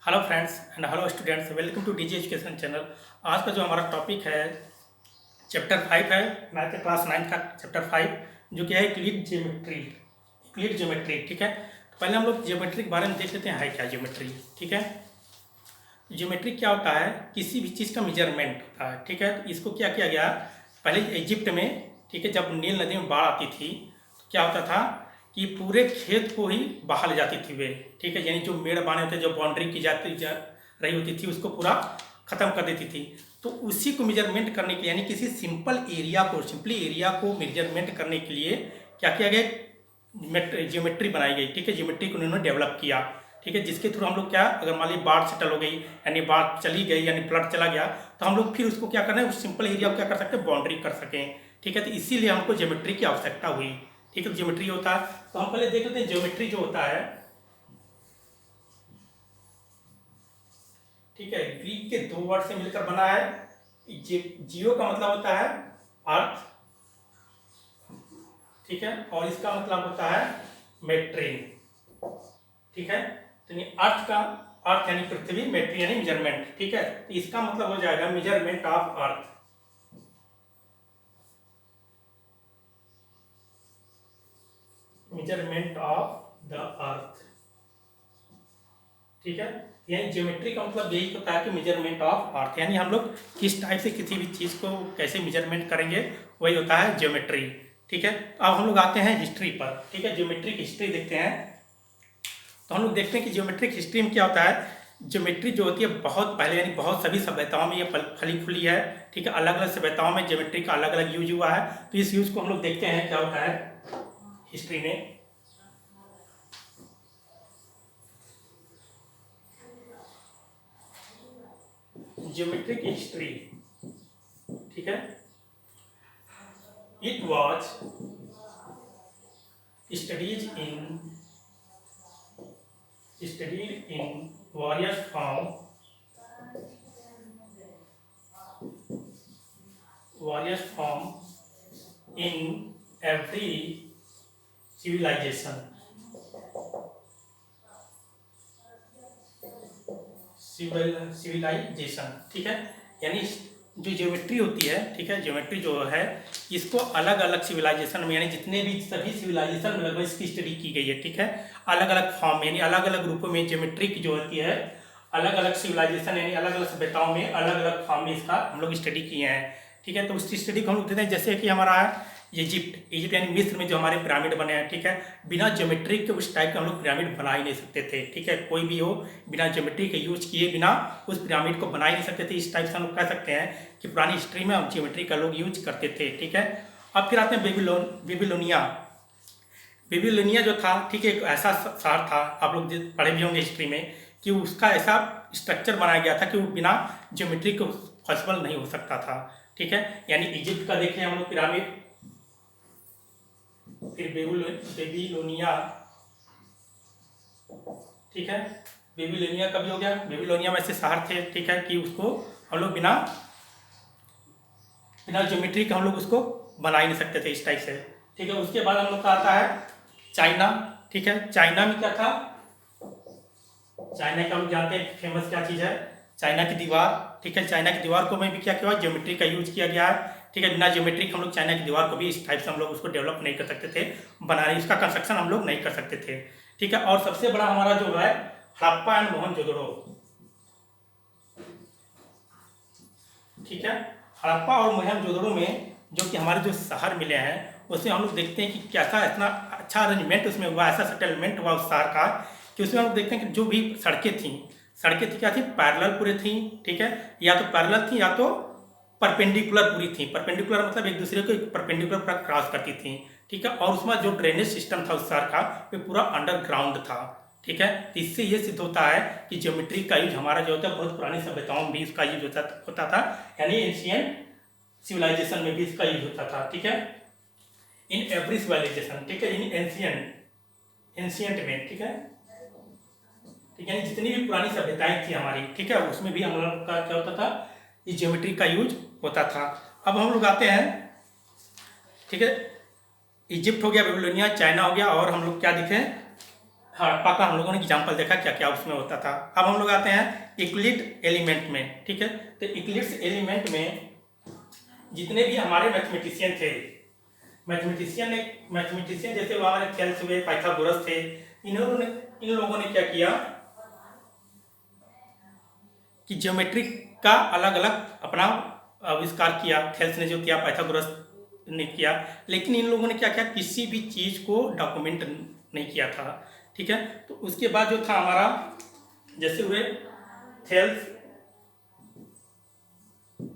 Hello friends and hello students, welcome to DG education channel. आज का जो हमारा टॉपिक है चैप्टर 5 है, मैथ क्लास 9 का चैप्टर 5, जो कि है क्लिक ज्योमेट्री। क्लिक ज्योमेट्री, ठीक है। तो पहले हम लोग ज्योमेट्री के बारे में देख लेते हैं, है क्या ज्योमेट्री, ठीक है। ज्योमेट्री क्या होता है? किसी भी चीज़ का मेजरमेंट होता है, ठीक है। तो इसको क्या किया गया, पहले इजिप्ट में, ठीक है, जब नील नदी में बाढ़ आती थी तो क्या होता था कि पूरे खेत को ही बहा ले जाती थी वे, ठीक है। यानी जो मेड़ बाने होते, जो बाउंड्री की रही होती थी, उसको पूरा ख़त्म कर देती थी। तो उसी को मेजरमेंट करने के लिए, यानी किसी सिंपली एरिया को मेजरमेंट करने के लिए क्या किया गया, ज्योमेट्री बनाई गई, ठीक है। ज्योमेट्री को उन्होंने डेवलप किया, ठीक है, जिसके थ्रू हम लोग क्या, अगर मान ली बाढ़ सेटल हो गई, यानी बाढ़ चली गई, यानी फ्लड चला गया, तो हम लोग फिर उसको क्या करना है, उस सिंपल एरिया को क्या कर सकते हैं, बाउंड्री कर सकें, ठीक है। तो इसीलिए हमको ज्योमेट्री की आवश्यकता हुई, ठीक है। ज्योमेट्री होता है, तो हम पहले देख लेते हैं ज्योमेट्री जो होता है, ठीक है। ग्रीक के दो वर्ड से मिलकर बना है। जियो का मतलब होता है अर्थ, ठीक है, और इसका मतलब होता है मेट्री, ठीक है। तो अर्थ का अर्थ यानी पृथ्वी, मेट्री यानी मेजरमेंट, ठीक है। तो इसका मतलब हो जाएगा measurement of earth, measurement of the earth, ठीक है। यानी ज्योमेट्री का मतलब यही होता है कि मेजरमेंट ऑफ अर्थ, यानी हम लोग किस टाइप से किसी भी चीज़ को कैसे मेजरमेंट करेंगे, वही होता है ज्योमेट्री, ठीक है। तो अब हम लोग आते हैं हिस्ट्री पर, ठीक है। ज्योमेट्री की हिस्ट्री देखते हैं, तो हम लोग देखते हैं कि ज्योमेट्रिक हिस्ट्री में क्या होता है। ज्योमेट्री जो होती है बहुत पहले, यानी बहुत सभी सभ्यताओं में ये फली फूली है, ठीक है। अलग अलग सभ्यताओं में ज्योमेट्री का अलग अलग यूज हुआ है। तो इस यूज को हम लोग देखते हैं क्या होता है हिस्ट्री में। ज्योमेट्रिक हिस्ट्री, ठीक है। It was studied in various form in every civilization, ठीक है। यानी जो ज्योमेट्री होती है, ठीक है, ज्योमेट्री जो है इसको अलग अलग सिविलाइजेशन में, यानी जितने भी सभी सिविलाइजेशन में लगभग इसकी स्टडी की गई है, ठीक है। अलग अलग फॉर्म में, यानी अलग अलग रूपों में ज्योमेट्री की जो होती है, अलग अलग सिविलाइजेशन यानी अलग अलग सभ्यताओं में अलग अलग फॉर्म में इसका हम लोग स्टडी किए हैं, ठीक है। तो उस स्टडी को हम लोग देते हैं, जैसे कि हमारा है इजिप्ट यानी मिस्र में जो हमारे पिरामिड बने हैं, ठीक है। बिना ज्योमेट्री के उस टाइप के हम लोग पिरामिड बना ही नहीं सकते थे, ठीक है। कोई भी हो, बिना ज्योमेट्री के यूज किए बिना उस पिरामिड को बना ही नहीं सकते थे। इस टाइप से हम लोग कह सकते हैं कि पुरानी हिस्ट्री में हम ज्योमेट्री का लोग यूज करते थे, ठीक है। अब फिर आते हैं बेबीलोनिया जो था, ठीक है, एक ऐसा शहर था, आप लोग पढ़े भी होंगे हिस्ट्री में, कि उसका ऐसा स्ट्रक्चर बनाया गया था कि वो बिना ज्योमेट्री को पॉसिबल नहीं हो सकता था, ठीक है। यानी इजिप्ट का देखें हम लोग पिरामिड, फिर बेबीलोनिया, ठीक है। बेबीलोनिया कभी हो गया, बेबीलोनिया में ऐसे शहर थे, ठीक है, कि उसको हम लोग बिना ज्योमेट्री के हम लोग उसको बना ही नहीं सकते थे, इस टाइप से, ठीक है। उसके बाद हम लोग का आता है चाइना, ठीक है। चाइना में क्या था, चाइना का हम जानते हैं फेमस क्या चीज़ है, चाइना की दीवार, ठीक है। चाइना की दीवार को में भी क्या किया, ज्योमेट्री का यूज किया गया है, ठीक है। बिना ज्योमेट्री हम लोग चाइना की दीवार को भी इस टाइप से हम लोग उसको डेवलप नहीं कर सकते थे, बनाने इसका कंस्ट्रक्शन हम लोग नहीं कर सकते थे, ठीक है। और सबसे बड़ा हमारा जो है हड़प्पा एंड मोहनजोदड़ो, ठीक है। हड़प्पा और मोहनजोदड़ो में जो कि हमारे जो शहर मिले हैं, उसमें हम लोग देखते हैं कि कैसा इतना अच्छा अरेंजमेंट उसमें हुआ, ऐसा सेटलमेंट हुआ उस शहर का, कि उसमें हम लोग देखते हैं कि जो भी सड़कें थी क्या थी, पैरेलल पूरे थी, ठीक है। या तो पैरेलल थी या तो परपेंडिकुलर पूरी थी। परपेंडिकुलर मतलब एक दूसरे को परपेंडिकुलर पर क्रॉस करती थी, ठीक है। और उसमें जो ड्रेनेज सिस्टम था उस शहर का, वो पूरा अंडरग्राउंड था, ठीक है। तो इससे ये सिद्ध होता है कि ज्योमेट्री का यूज हमारा जो होता है बहुत पुरानी सभ्यताओं में भी इसका यूज होता था, यानी एंशिएंट सिविलाइजेशन में भी इसका यूज होता था, ठीक है। इन एवरी सिविलाइजेशन, ठीक है, इन एंशिएंट में, ठीक है, ठीक है। जितनी भी पुरानी सभ्यताएं थी हमारी, ठीक है, उसमें भी हम लोग का क्या होता था, इस ज्योमेट्री का यूज होता था। अब हम लोग आते हैं, ठीक है, इजिप्ट हो गया, बेबीलोनिया, चाइना हो गया, और हम लोग क्या दिखे, हड़प्पा का हम लोगों ने एग्जाम्पल देखा क्या क्या उसमें होता था। अब हम लोग आते हैं यूक्लिड एलिमेंट में, ठीक है। तो यूक्लिड्स एलिमेंट में जितने भी हमारे मैथमेटिशियन थे, मैथमेटिशियन जैसे वो हमारे थेल्स हुए, पाइथागोरस थे, इन लोगों ने क्या किया कि ज्योमेट्री का अलग अलग अपना आविष्कार किया। थेल्स ने जो किया, पाइथागोरस ने किया, लेकिन इन लोगों ने क्या किया, किसी भी चीज को डॉक्यूमेंट नहीं किया था, ठीक है। तो उसके बाद जो था हमारा, जैसे हुए थेल्स,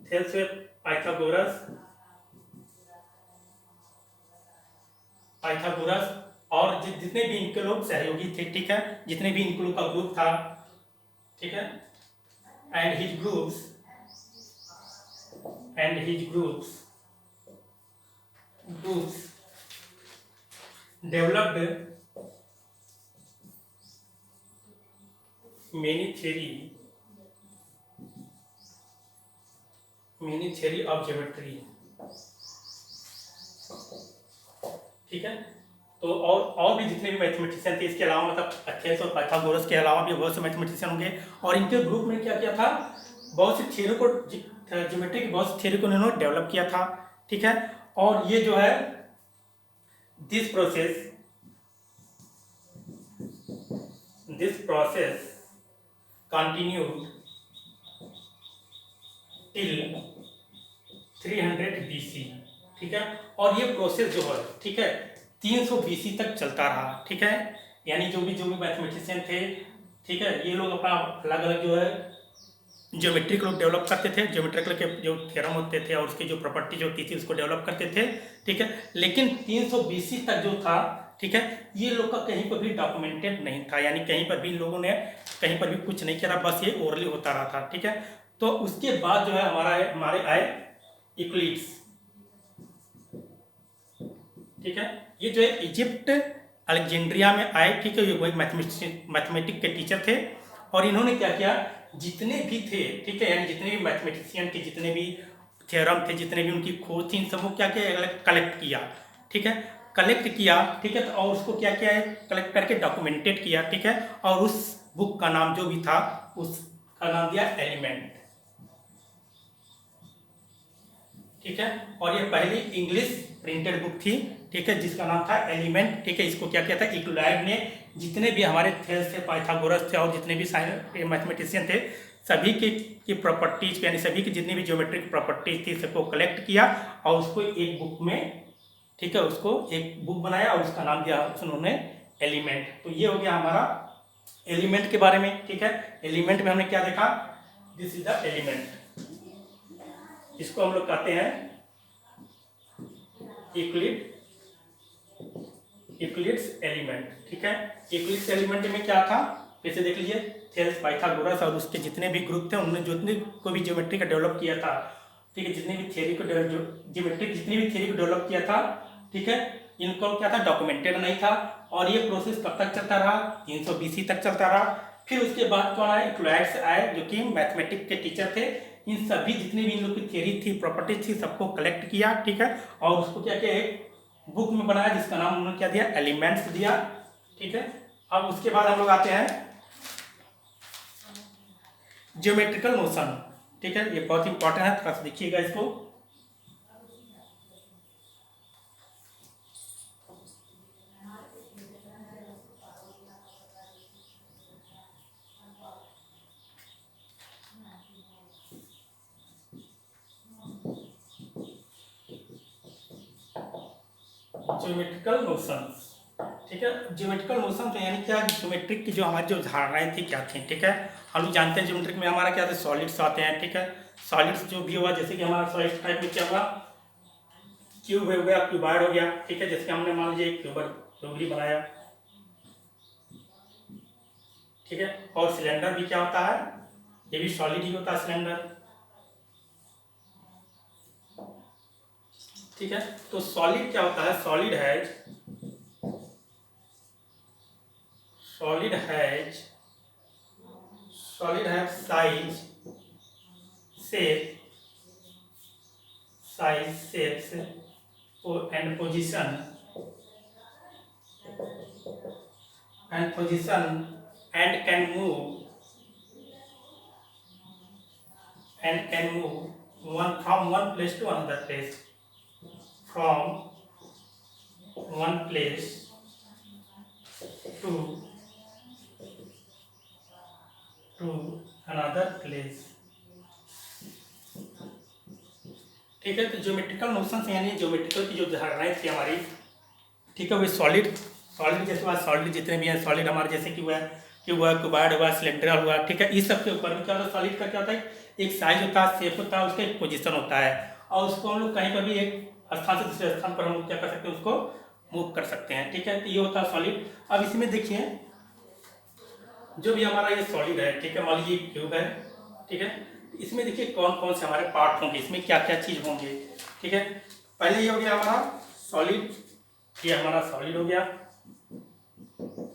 हुए पाइथागोरस, और जितने भी इनके लोग सहयोगी थे, ठीक है, जितने भी इनके लोग का ग्रुप था, ठीक है, and his groups developed many theory of geometry, ठीक है। तो और भी जितने भी मैथमेटिशियन थे इसके अलावा, मतलब थेल्स और पाइथागोरस के अलावा भी बहुत से मैथमेटिशियन होंगे, और इनके ग्रुप में क्या किया था, बहुत सी थ्योरी को, ज्योमेट्री की बहुत सी थ्योरी को उन्होंने डेवलप किया था, ठीक है। और ये जो है this process continued till 300 BC, ठीक है। और ये प्रोसेस जो है, ठीक है, 300 BC तक चलता रहा, ठीक है। यानी जो भी मैथमेटिशियन थे, ठीक है, ये लोग अपना अलग अलग जो है ज्योमेट्री को लोग डेवलप करते थे, ज्योमेट्रिकल के जो थ्योरम होते थे और उसकी जो प्रॉपर्टी जो होती थी उसको डेवलप करते थे, ठीक है। लेकिन 300 BC तक जो था, ठीक है, ये लोग का कहीं पर भी डॉक्यूमेंटेड नहीं था, यानी कहीं पर भी इन लोगों ने कहीं पर भी कुछ नहीं किया, बस ये ओरली होता रहा था, ठीक है। तो उसके बाद जो है हमारे आए यूक्लिड्स, ठीक है। ये जो है इजिप्ट अलेक्जेंड्रिया में आए, ठीक है, ये वही मैथमेटिक्स के टीचर थे, और इन्होंने क्या किया, जितने भी थे, ठीक है, यानी जितने भी मैथमेटिशियन के जितने भी थ्योरम थे, जितने भी उनकी खोज थी, इन सबको क्या किया, कलेक्ट किया, ठीक है, कलेक्ट किया, ठीक है। तो और उसको क्या किया है, कलेक्ट करके डॉक्यूमेंटेड किया, ठीक है। और उस बुक का नाम जो भी था उसका नाम दिया एलिमेंट, ठीक है। और ये पहली इंग्लिश प्रिंटेड बुक थी, ठीक है, जिसका नाम था एलिमेंट, ठीक है। इसको क्या किया था, यूक्लिड ने जितने भी हमारे थेल्स थे, पाइथागोरस थे, और जितने भी मैथमेटिशियन थे, सभी की प्रॉपर्टीज, यानी सभी की जितनी भी ज्योमेट्रिक प्रॉपर्टीज थी सबको कलेक्ट किया और उसको एक बुक में, ठीक है, उसको एक बुक बनाया और उसका नाम दिया उन्होंने एलिमेंट। तो ये हो गया हमारा एलिमेंट के बारे में, ठीक है। एलिमेंट में हमने क्या देखा, दिस इज द एलिमेंट, इसको हम लोग कहते हैं यूक्लिड्स एलिमेंट, ठीक है। यूक्लिड्स एलिमेंट में क्या था, जैसे देख लीजिए, थेल्स, पाइथागोरस और उसके जितने भी ग्रुप थे, उन्होंने जितने को भी ज्योमेट्री का डेवलप किया था, ठीक है, जितने भी थ्योरी को ज्योमेट्री जितनी भी थ्योरी को डेवलप किया था, ठीक है, इनको क्या था, डॉक्यूमेंटेड नहीं था। और ये प्रोसेस कब तक चलता रहा, 300 BC तक चलता रहा। फिर उसके बाद कौन आए, यूक्लिड्स आए, जो कि मैथमेटिक्स के टीचर थे। इन सभी जितने भी इन लोग की थ्योरी थी, प्रॉपर्टीज थी, सबको कलेक्ट किया, ठीक है, और उसको क्या किया, एक बुक में बनाया जिसका नाम उन्होंने क्या दिया, एलिमेंट्स दिया, ठीक है। अब उसके बाद हम लोग आते हैं ज्योमेट्रिकल मोशन, ठीक है, ये बहुत इंपॉर्टेंट है, थोड़ा सा देखिएगा इसको। ज्योमेट्रिकल मोशन, ठीक है। ज्योमेट्रिकल मोशन तो यानी क्या, ज्योमेट्रिक की जो हमारी जो धारणाएं थी क्या थी, ठीक है। हम लोग जानते हैं ज्योमेट्रिक में हमारा क्या था, सॉलिड्स आते हैं, ठीक है। सॉलिड्स जो भी हुआ, जैसे कि हमारा सॉलिड टाइप में क्या हुआ, क्यूब हो गया, क्यूबाइड हो गया, ठीक है। जैसे हमने मान लीजिए क्यूबरी बनाया, ठीक है। और सिलेंडर भी क्या होता है, ये भी सॉलिड ही होता है सिलेंडर, ठीक है। तो सॉलिड क्या होता है, solid has size, shape, shapes and position and position and can move one from one place to another place, from one place to another place। ठीक है, तो ज्योमेट्रिकल नोशन यानी ज्योमेट्रिकल की जो धारणाएं थी हमारी, ठीक है, वे सॉलिड जैसे हुआ, सॉलिड जितने भी हैं सॉलिड हमारे, जैसे कि हुआ क्यूबॉइड हुआ, सिलेंडर हुआ, ठीक है, इस सब के ऊपर में क्या होता है, सॉलिड का क्या होता है, एक साइज होता है, शेप होता है, उसका एक पोजीशन होता है, और उसको हम लोग कहीं पर भी एक स्थान से दूसरे स्थान पर हम लोग क्या कर सकते हैं, उसको मूव कर सकते हैं। ठीक है, तो ये होता है सॉलिड। अब इसमें देखिए जो भी हमारा ये सॉलिड है, ठीक है, मान लीजिए क्यूब है, ठीक है, इसमें देखिए कौन कौन से हमारे पार्ट होंगे, इसमें क्या क्या चीज होंगे। ठीक है, पहले ये हो गया हमारा सॉलिड, ये हमारा सॉलिड हो गया।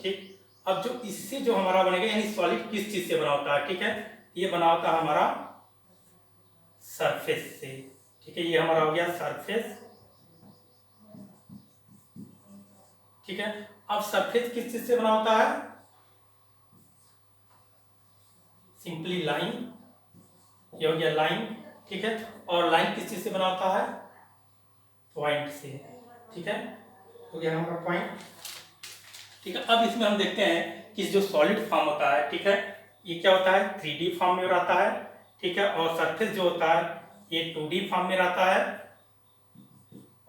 ठीक, अब जो इससे जो हमारा बनेगा, यानी सॉलिड किस चीज से बना होता है, ठीक है, ये बना होता है हमारा सरफेस से। ठीक है, ये हमारा हो गया सरफेस। ठीक है, अब सरफेस किस चीज से बना होता है, सिंपली लाइन, ये हो गया लाइन। ठीक है, और लाइन किस चीज से बना होता है, पॉइंट से। ठीक है, हो गया हमारा पॉइंट। ठीक है, अब इसमें हम देखते हैं कि जो सॉलिड फॉर्म होता है, ठीक है, ये क्या होता है, 3D फॉर्म में रहता है। ठीक है, और सरफेस जो होता है ये 2D फॉर्म में रहता है,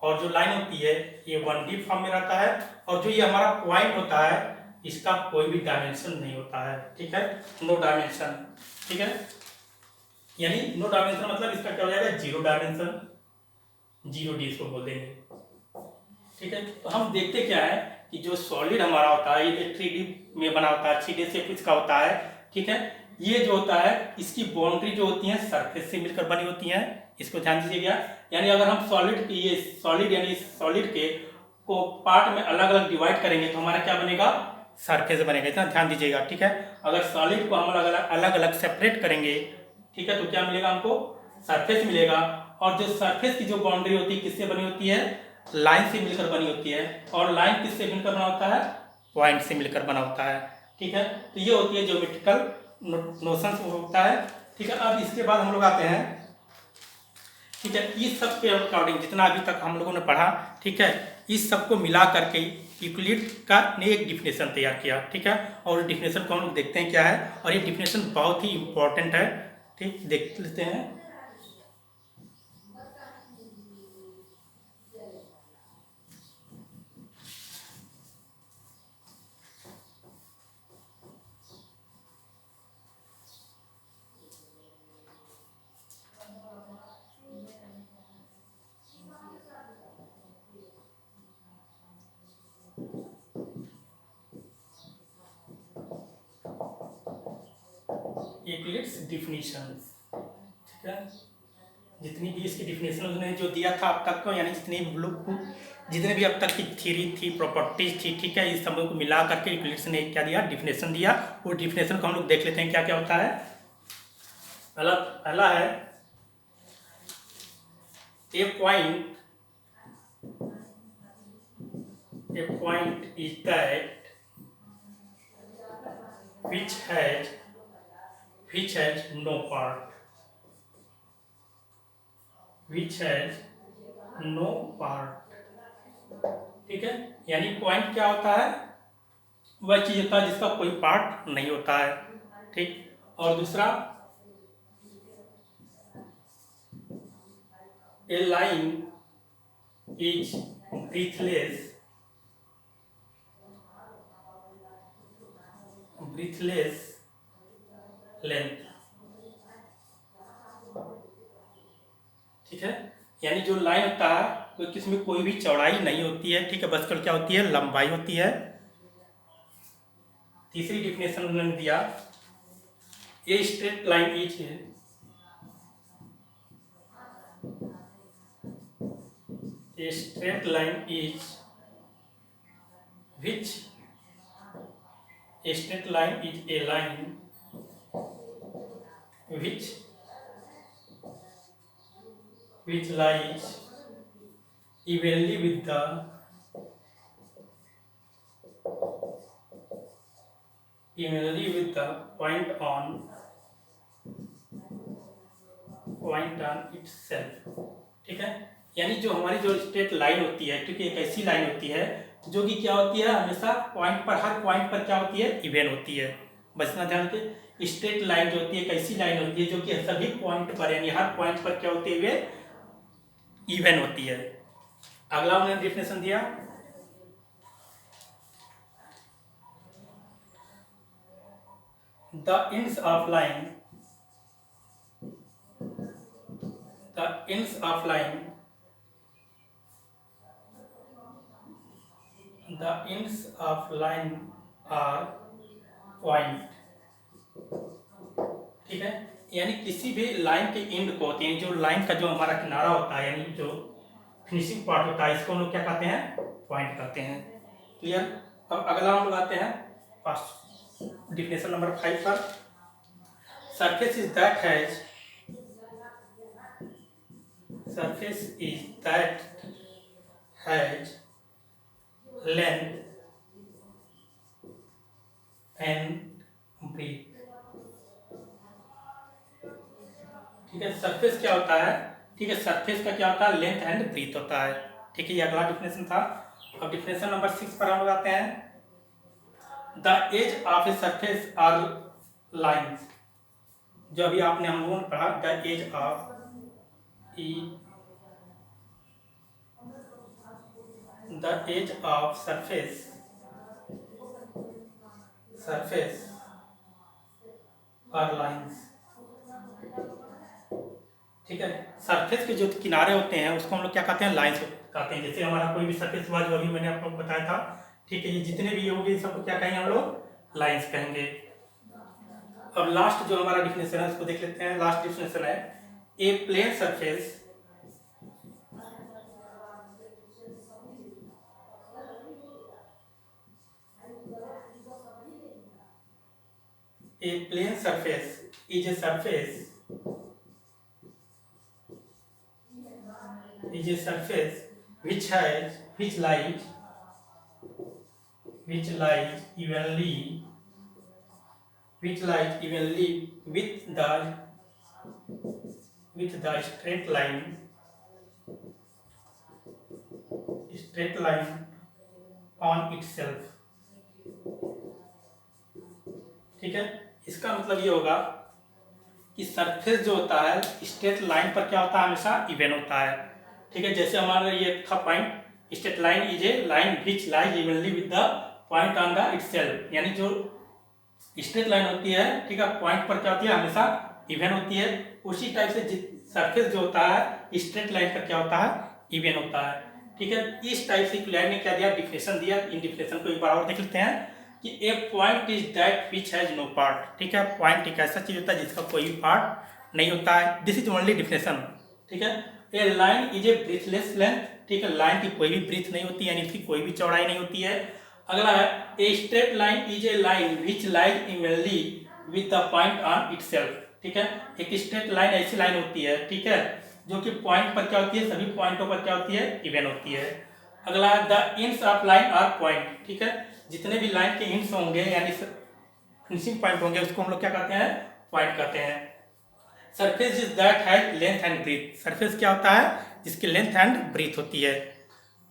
और जो लाइन होती है ये 1D फॉर्म में रहता है, और जो ये हमारा पॉइंट होता है इसका कोई भी डायमेंशन नहीं होता है। ठीक है, नो डायमेंशन। ठीक है, यानी नो डायमेंशन मतलब इसका क्या हो जाएगा, 0 डायमेंशन, 0D इसको बोल देंगे। ठीक है, तो हम देखते क्या है कि जो सॉलिड हमारा होता है ये 3D में बना होता है, 3D शेप इसका होता है। ठीक है, ये जो होता है इसकी बाउंड्री जो होती है सरफेस से मिलकर बनी होती है, इसको ध्यान दीजिएगा। यानी अगर हम सॉलिड की ये सॉलिड यानी सॉलिड के को पार्ट में अलग अलग डिवाइड करेंगे तो हमारा क्या बनेगा, सरफेस बनेगा, इतना ध्यान दीजिएगा। ठीक है, अगर सॉलिड को हम अलग अलग सेपरेट करेंगे, ठीक है, तो क्या मिलेगा हमको, सरफेस मिलेगा। और जो सरफेस की जो बाउंड्री होती है किससे बनी होती है, लाइन से मिलकर बनी होती है, और लाइन किससे मिलकर बना होता है, पॉइंट से मिलकर बना होता है। ठीक है, तो ये होती है ज्योमेट्रिकल नोशन होता है। ठीक है, अब इसके बाद हम लोग आते हैं, ठीक है, इस सब के अकॉर्डिंग जितना अभी तक हम लोगों ने पढ़ा, ठीक है, इस सब को मिला करके यूक्लिड का ने एक डिफिनेशन तैयार किया। ठीक है, और डिफिनेशन को हम लोग देखते हैं क्या है, और ये डिफिनेशन बहुत ही इंपॉर्टेंट है। ठीक, देख लेते हैं। Euclid's definitions. ठीक है, जितनी भी इसकी डिफिनेशन उसने जो दिया था अब तक को, यानी जितने भी अब तक की थ्योरी थी, प्रॉपर्टीज थी, ठीक है, इस सब को मिला करके यूक्लिड्स ने क्या दिया, डिफिनेशन दिया। वो डिफिनेशन को हम लोग देख लेते हैं क्या क्या होता है। पहला है a point is that which has no part, which has no part। ठीक है, यानी पॉइंट क्या होता है, वह चीज होता है जिसका कोई पार्ट नहीं होता है। ठीक, और दूसरा ए लाइन इज ब्रीथलेस लेंथ। ठीक है, यानी जो लाइन होता है कोई किसमें कोई भी चौड़ाई नहीं होती है। ठीक है, बस क्या होती है, लंबाई होती है। तीसरी डिफिनेशन उन्होंने दिया, a straight line is which a straight line is a line which lies evenly with the evenly with the point on it's self. ठीक है, यानी जो हमारी जो स्ट्रेट लाइन होती है, ठीक है, एक ऐसी लाइन होती है जो कि क्या होती है, हमेशा पॉइंट पर, हर पॉइंट पर क्या होती है, इवन होती है। बस इतना ध्यान के, स्ट्रेट लाइन जो होती है एक ऐसी लाइन होती है जो कि सभी पॉइंट पर, यानी हर पॉइंट पर क्या होती है, इवन होती है। अगला उन्होंने डेफिनेशन दिया, the ends of line, the ends of line, the ends of line are point। ठीक है, यानी किसी भी लाइन के एंड को होती है, जो लाइन का जो हमारा किनारा होता है, यानी जो फिनिशिंग पार्ट होता है, इसको हम लोग क्या कहते हैं, पॉइंट कहते हैं। क्लियर। अब अगला हम लोग आते हैं फर्स्ट डिफिनेशन नंबर 5 पर। Surface is that has, surface is that has length and breadth। ठीक है, सरफेस क्या होता है, ठीक है, सरफेस का क्या होता है, लेंथ एंड ब्रीथ होता है। ठीक है, ये अगला डिफिनेशन था। अब डिफिनेशन नंबर 6 पर हम लोग आते हैं। The edge of a surface are lines, जो अभी आपने हम लोगों ने पढ़ा, the edge of the edge of surface or lines। ठीक है, सरफेस के जो किनारे होते हैं उसको हम लोग क्या कहते हैं, लाइंस कहते हैं। जैसे हमारा कोई भी सरफेस हुआ जो अभी मैंने आपको बताया था, ठीक है, ये जितने भी होंगे सबको क्या कहेंगे हम लोग, लाइंस कहेंगे। अब लास्ट जो हमारा डिफिनेशन है उसको देख लेते हैं। लास्ट डिफिनेशन है, a plane surface, a plane surface is a surface which lies evenly with the straight line on itself। ठीक है, इसका मतलब ये होगा कि सरफेस जो होता है स्ट्रेट लाइन पर क्या होता है, हमेशा इवन होता है। ठीक है, जैसे हमारा ये था point, straight line is A line which lies evenly with the point on the itself, यानी जो स्ट्रेट लाइन होती है, ठीक है, पॉइंट पर क्या होती है, हमेशा इवन होती है। उसी टाइप से सरफेस जो होता है स्ट्रेट लाइन पर क्या होता है, इवन होता है। ठीक है, इस टाइप से क्लियर ने क्या दिया, डिफिनेशन दिया। इन डिफिनेशन को एक बार और देख लेते हैं कि a point is that which has no part. ठीक है, पॉइंट एक ऐसा चीज होता है जिसका कोई भी पार्ट नहीं होता है। This is only definition. ठीक है, a line is a breadthless length. ठीक है, लाइन की कोई भी ब्रीथ नहीं होती, यानी इसकी कोई भी चौड़ाई नहीं होती है। अगला है, a straight line is A line which lies evenly with the point on itself. ठीक है, एक स्ट्रेट लाइन ऐसी लाइन होती है, ठीक है, जो कि पॉइंट पर क्या होती है, सभी पॉइंटों पर क्या होती है, इवन होती है। अगला है, the ends of line are point. ठीक है, जितने भी लाइन के एंड्स होंगे यानी फिनिशिंग पॉइंट होंगे उसको हम लोग क्या कहते हैं, पॉइंट कहते हैं। Surface is that has length and breadth. Surface क्या होता है, जिसकी लेंथ एंड ब्रीथ होती है।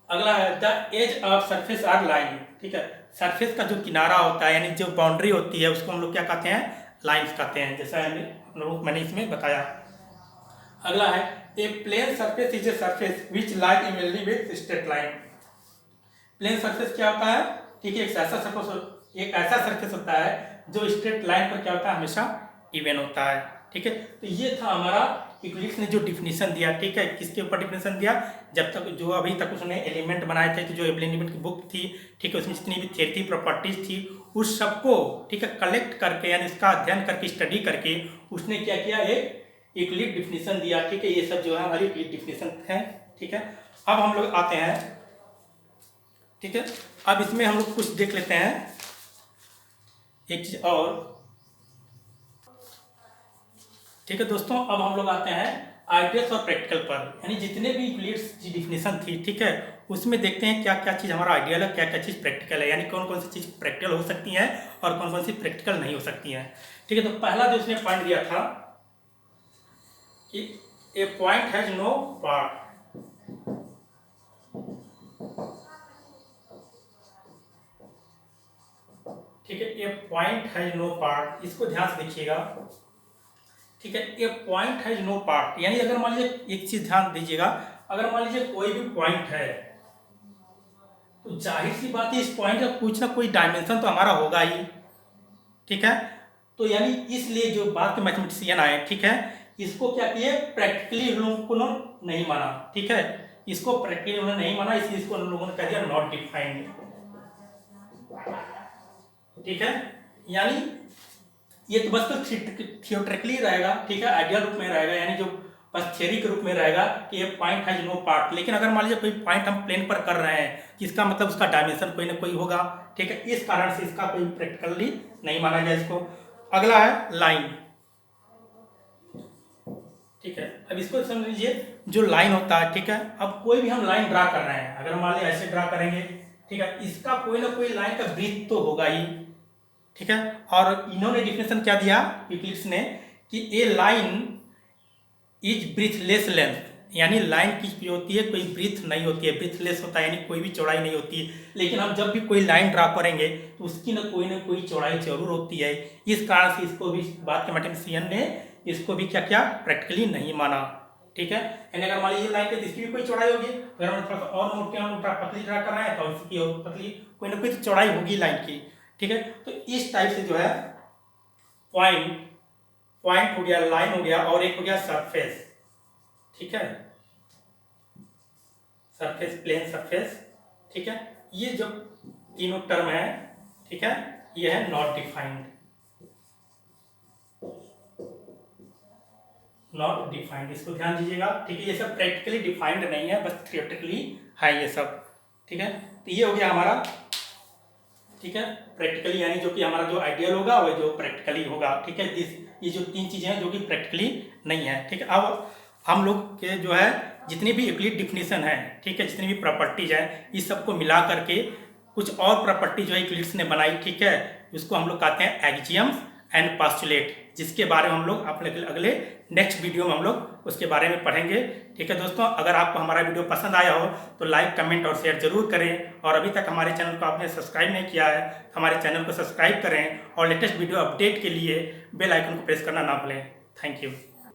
अगला है, the edge of surface are line. ठीक है, सरफेस का जो किनारा होता है यानी जो बाउंड्री होती है उसको हम लोग क्या कहते हैं, लाइन्स कहते हैं, जैसा मैंने इसमें बताया। अगला है, a plane surface is a surface which lies evenly with straight line. Plane surface क्या होता है, ठीक है, एक ऐसा सरफेस होता है जो स्ट्रेट लाइन पर क्या होता है, हमेशा इवन होता है। ठीक है, तो ये था हमारा यूक्लिड्स ने जो डिफिनेशन दिया। ठीक है, किसके ऊपर डिफिनेशन दिया, जब तक जो अभी तक उसने एलिमेंट बनाए थे, तो जो एलिमेंट की बुक थी, ठीक है, उसमें जितनी भी थियरी थी, प्रॉपर्टीज थी, उस सबको, ठीक है, कलेक्ट करके यानी इसका अध्ययन करके, स्टडी करके उसने क्या किया, एक यूक्लिड डिफिनेशन दिया। ठीक है, ये सब जो है हमारी यूक्लिड डिफिनेशन है। ठीक है, अब हम लोग आते हैं, ठीक है, अब इसमें हम लोग कुछ देख लेते हैं एक चीज और। ठीक है दोस्तों, अब हम लोग आते हैं आइडियल्स और प्रैक्टिकल पर, यानी जितने भी यूक्लिड्स की डिफिनेशन थी, ठीक है, उसमें देखते हैं क्या क्या चीज़ हमारा आइडियल है, क्या क्या चीज़ प्रैक्टिकल है, यानी कौन कौन सी चीज़ प्रैक्टिकल हो सकती हैं और कौन कौन सी प्रैक्टिकल नहीं हो सकती हैं। ठीक है, तो पहला जो उसने पॉइंट दिया था कि a point has no part. ठीक है, a point has no part, इसको ध्यान से देखिएगा। ठीक है, a point has no part, यानी अगर मान लीजिए एक चीज ध्यान दीजिएगा, अगर मान लीजिए कोई भी पॉइंट है तो जाहिर सी बात है इस पॉइंट का कुछ ना कोई डायमेंशन तो हमारा होगा ही। ठीक है, तो यानी इसलिए जो बात के मैथमेटिशियन आए, ठीक है, इसको क्या किए, प्रैक्टिकली हम लोगों को नहीं माना। ठीक है, इसको प्रैक्टिकली उन्होंने नहीं माना, इसलिए इसको उन लोगों ने कह दिया नॉट डिफाइंड। ठीक है, यानी ये तो बस तो थियोरेटिकली रहेगा। ठीक है, आइडियल रूप में रहेगा, यानी जो बस थियरी के रूप में रहेगा कि ये पॉइंट हैज नो पार्ट। लेकिन अगर मान लीजिए कोई पॉइंट हम प्लेन पर कर रहे हैं, इसका मतलब उसका डायमेंशन कोई ना कोई होगा। ठीक है, इस कारण से इसका कोई प्रैक्टिकली नहीं माना जाए इसको। अगला है लाइन। ठीक है, अब इसको समझ लीजिए, जो लाइन होता है, ठीक है, अब कोई भी हम लाइन ड्रा कर रहे हैं, अगर मान लीजिए ऐसे ड्रा करेंगे, ठीक है, इसका कोई ना कोई लाइन का ब्रीथ तो होगा ही। ठीक है, और इन्होंने डिफिनेशन क्या दिया यूक्लिड्स ने कि ए लाइन इज ब्रीथलेस लेंथ, यानी लाइन की होती है कोई ब्रीथ नहीं होती है, ब्रीथलेस होता है यानी कोई भी चौड़ाई नहीं होती है। लेकिन हम जब भी कोई लाइन ड्रा करेंगे तो उसकी ना कोई चौड़ाई जरूर होती है। इस कारण से इसको भी बात के मैथमेटिशियन ने इसको भी क्या किया, प्रैक्टिकली नहीं माना। ठीक है, यानी अगर मान लीजिए लाइन पे इसकी भी कोई चौड़ाई होगी, अगर हम थोड़ा सा और मोटे हम पतली ड्रा कर रहे हैं तो इसकी और पतली कोई ना कोई चौड़ाई होगी लाइन की। ठीक है, तो इस टाइप से जो है पॉइंट हो गया, लाइन हो गया, और एक हो गया सरफेस। ठीक है, सरफेस, प्लेन सरफेस। ठीक है, ये जो तीनों टर्म है, ठीक है, ये है नॉट डिफाइंड। नॉट डिफाइंड, इसको ध्यान दीजिएगा। ठीक है, ये सब प्रैक्टिकली डिफाइंड नहीं है, बस थियोरेटिकली है ये सब। ठीक है, तो ये हो गया हमारा, ठीक है, प्रैक्टिकली, यानी जो कि हमारा जो आइडियल होगा वह जो प्रैक्टिकली होगा। ठीक है, ये जो तीन चीजें हैं जो कि प्रैक्टिकली नहीं है। ठीक है, अब हम लोग के जो है जितनी भी यूक्लिड डिफिनेशन है, ठीक है, जितनी भी प्रॉपर्टीज है, इस सबको मिला करके कुछ और प्रॉपर्टी जो है यूक्लिड्स ने बनाई। ठीक है, उसको हम लोग कहते हैं एक्सियम्स एंड पोस्टुलेट, जिसके बारे में हम लोग अपने अगले नेक्स्ट वीडियो में हम लोग उसके बारे में पढ़ेंगे। ठीक है दोस्तों, अगर आपको हमारा वीडियो पसंद आया हो तो लाइक, कमेंट और शेयर जरूर करें, और अभी तक हमारे चैनल को आपने सब्सक्राइब नहीं किया है तो हमारे चैनल को सब्सक्राइब करें, और लेटेस्ट वीडियो अपडेट के लिए बेल आइकन को प्रेस करना ना भूलें। Thank you.